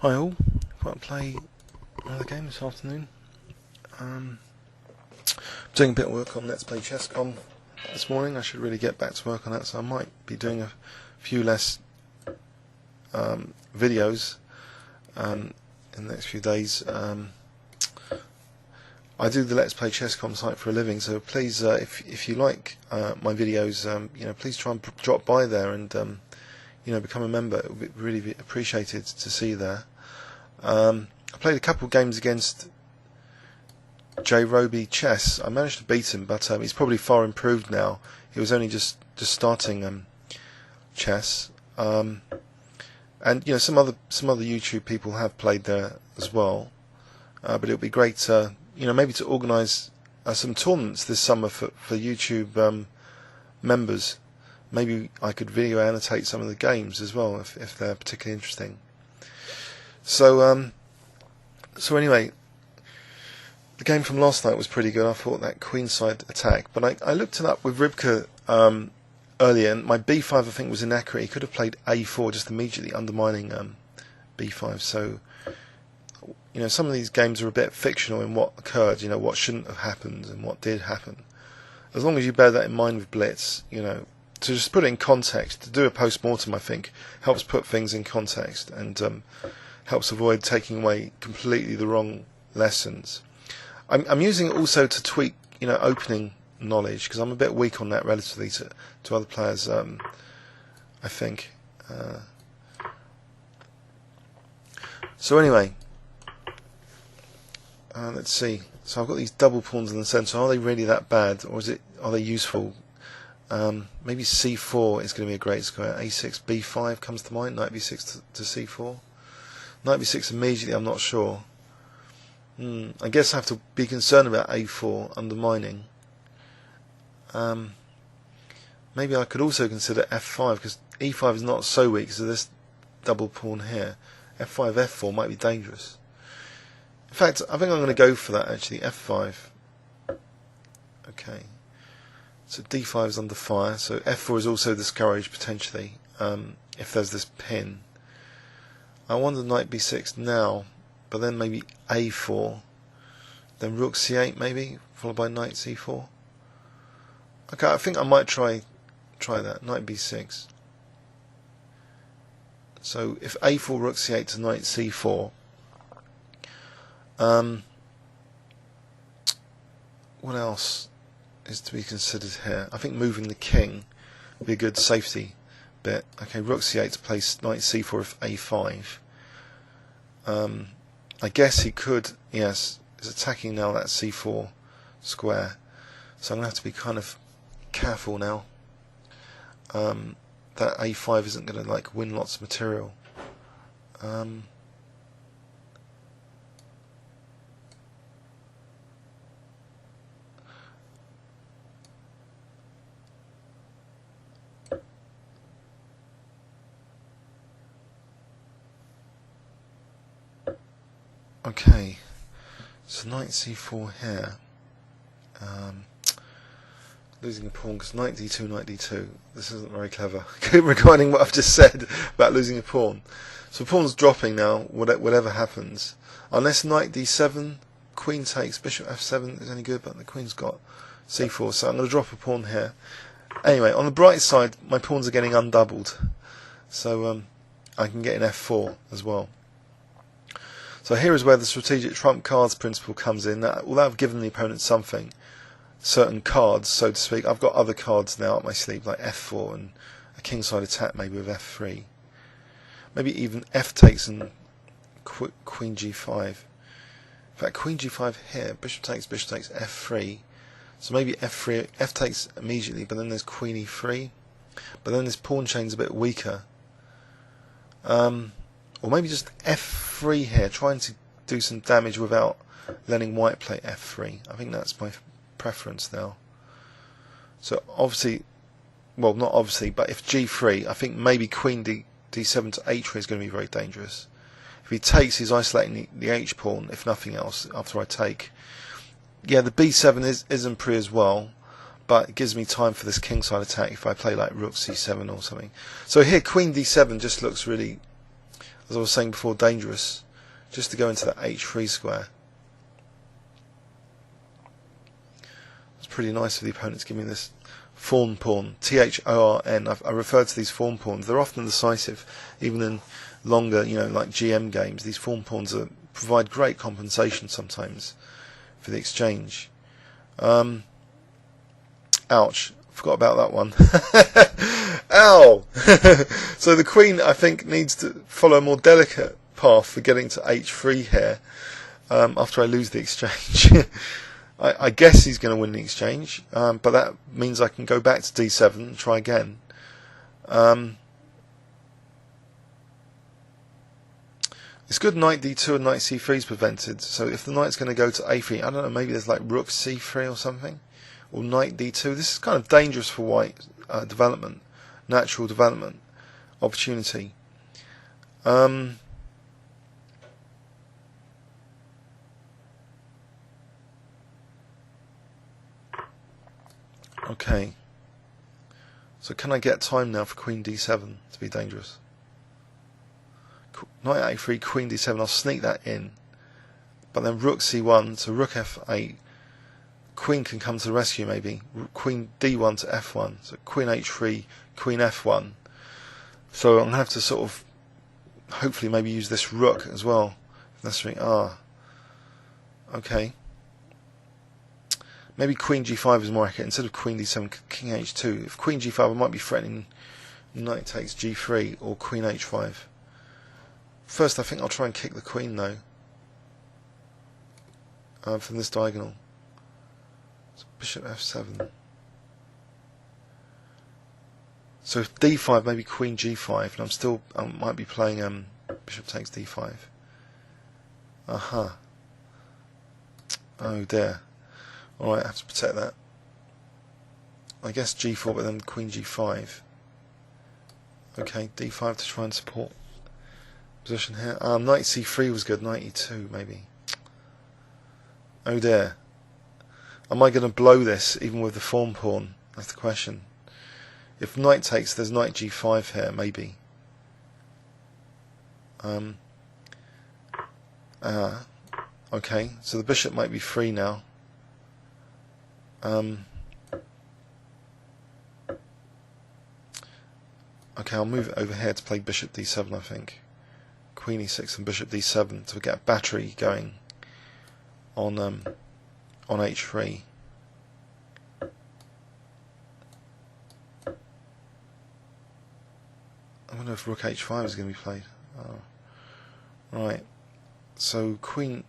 Hi all, I've play another game this afternoon. Doing a bit of work on Let's Play Chess.com this morning. I should really get back to work on that, so I might be doing a few less videos in the next few days. I do the Let's Play Chess.com site for a living, so please, if you like my videos, please try and drop by there and become a member. It would be really appreciated to see you there. I played a couple of games against Roby Chess. I managed to beat him, but he's probably far improved now. He was only just starting chess, and some other YouTube people have played there as well. But it would be great, maybe to organise some tournaments this summer for YouTube members. Maybe I could video annotate some of the games as well if they're particularly interesting. So anyway, the game from last night was pretty good. I thought that queenside attack, but I looked it up with Rybka earlier, and my B5 I think was inaccurate. He could have played A4 just immediately, undermining B5. So some of these games are a bit fictional in what occurred. What shouldn't have happened and what did happen. As long as you bear that in mind with Blitz, to just put it in context, to do a post-mortem, I think, helps put things in context and helps avoid taking away completely the wrong lessons. I'm using it also to tweak, opening knowledge, because I'm a bit weak on that relatively to other players, I think. So anyway, let's see. So I've got these double pawns in the centre. Are they really that bad, or are they useful? Maybe C4 is going to be a great square. A6 B5 comes to mind. Knight B6 to C4. Knight B6 immediately, I'm not sure. I guess I have to be concerned about A4 undermining. Maybe I could also consider F5, because E5 is not so weak, so this double pawn here. F5, F4 might be dangerous. In fact, I think I'm going to go for that actually, F5. Okay. So D5 is under fire, so F4 is also discouraged potentially, if there's this pin. I wonder Knight B6 now, but then maybe A4, then Rook C8 maybe, followed by Knight C4. Okay, I think I might try that, Knight B6. So if A4, Rook C8 to Knight C4, what else is to be considered here? I think moving the king would be a good safety bit. Okay, Rook C8 to place Knight C4 with A5. I guess he could, yes, he's attacking now that C4 square, so I'm going to have to be kind of careful now. That A5 isn't going to win lots of material. Okay, so Knight C4 here. Losing a pawn because Knight D2, Knight D2. This isn't very clever regarding what I've just said about losing a pawn. So pawn's dropping now, whatever happens. Unless Knight D7, Queen takes, Bishop F7 is any good, but the Queen's got C4, so I'm going to drop a pawn here. Anyway, on the bright side, my pawns are getting undoubled, so I can get an F4 as well. So here is where the strategic trump cards principle comes in. Although I've given the opponent something, certain cards, so to speak, I've got other cards now up my sleeve, like F4 and a kingside attack maybe with F3. Maybe even F takes and Queen G5. In fact, Queen G5 here, Bishop takes F3. So maybe F3, F takes immediately, but then there's Queen E3. But then this pawn chain's a bit weaker. Or maybe just F3 here, trying to do some damage without letting white play F3. I think that's my preference now. So obviously, well, not obviously, but if G3, I think maybe Queen D7 to H3 is going to be very dangerous. If he takes, he's isolating the H pawn, if nothing else, after I take. Yeah, the B7 isn't pretty as well, but it gives me time for this kingside attack if I play like Rook C7 or something. So here, Queen D7 just looks really as I was saying before, dangerous, just to go into that h3 square. It's pretty nice for the opponents giving me this fawn pawn, Thorn. I refer to these fawn pawns. They're often decisive, even in longer, like GM games. These fawn pawns provide great compensation sometimes for the exchange. Ouch. Forgot about that one. Ow! So the queen, I think, needs to follow a more delicate path for getting to h3 here after I lose the exchange. I guess he's going to win the exchange, but that means I can go back to d7 and try again. It's good knight d2 and knight c3 is prevented, so if the knight's going to go to a3, I don't know, maybe there's like rook c3 or something, or knight d2. This is kind of dangerous for white development, natural development, opportunity. Okay, so can I get time now for queen d7 to be dangerous? Knight a3, queen d7, I'll sneak that in, but then rook c1 to rook f8, queen can come to the rescue maybe, queen d1 to f1, so queen h3, queen f1, so I'm going to have to sort of hopefully maybe use this rook as well, if necessary. Okay. Maybe queen g5 is more accurate. Instead of queen d7, king h2. If queen g5, I might be threatening knight takes g3 or queen h5. First, I think I'll try and kick the queen, though, from this diagonal. So bishop f7. So if d5, maybe queen g5, and I might be playing bishop takes d5. Aha. Oh dear. Alright, I have to protect that. I guess g4, but then queen g5. Okay, d5 to try and support position here. Knight c3 was good, knight e2 maybe. Oh dear. Am I going to blow this even with the fawn pawn? That's the question. If knight takes, there's knight g5 here, maybe. Okay, so the bishop might be free now. Okay, I'll move it over here to play bishop d7, I think. Queen e6 and bishop d7 to get a battery going on h3. I wonder if rook h5 is going to be played. Right. So queen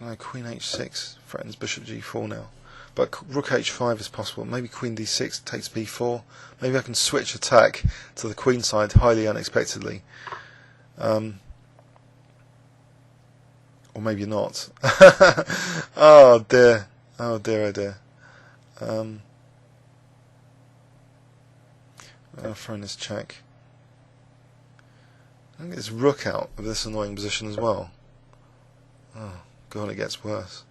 h6 threatens bishop g4 now. But rook h5 is possible. Maybe queen d6 takes b4. Maybe I can switch attack to the queen side highly unexpectedly. Or maybe not. Oh dear. Oh dear, oh dear. I'll throw in this check. I can get this rook out of this annoying position as well. Oh god, it gets worse.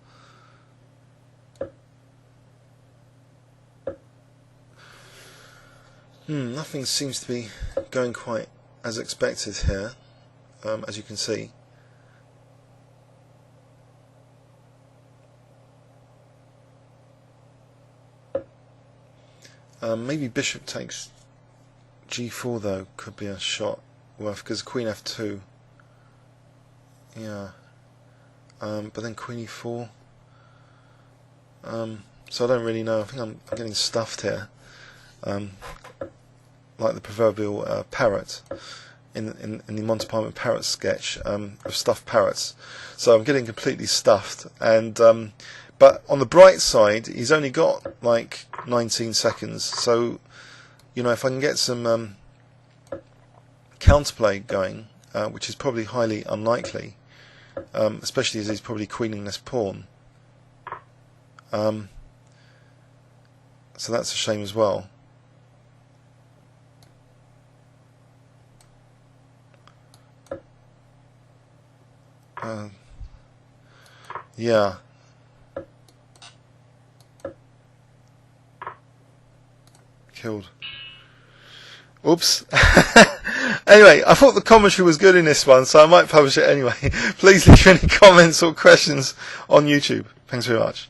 Nothing seems to be going quite as expected here, as you can see. Maybe bishop takes g4 though could be a shot worth, because queen f2. Yeah. But then queen e4. So I don't really know. I think I'm getting stuffed here. Like the proverbial parrot in the Monty Python parrot sketch of stuffed parrots. So I'm getting completely stuffed, and but on the bright side, he's only got like 19 seconds. So if I can get some counterplay going, which is probably highly unlikely, especially as he's probably queening this pawn. So that's a shame as well. Yeah. Killed. Oops. Anyway, I thought the commentary was good in this one, so I might publish it anyway. Please leave any comments or questions on YouTube. Thanks very much.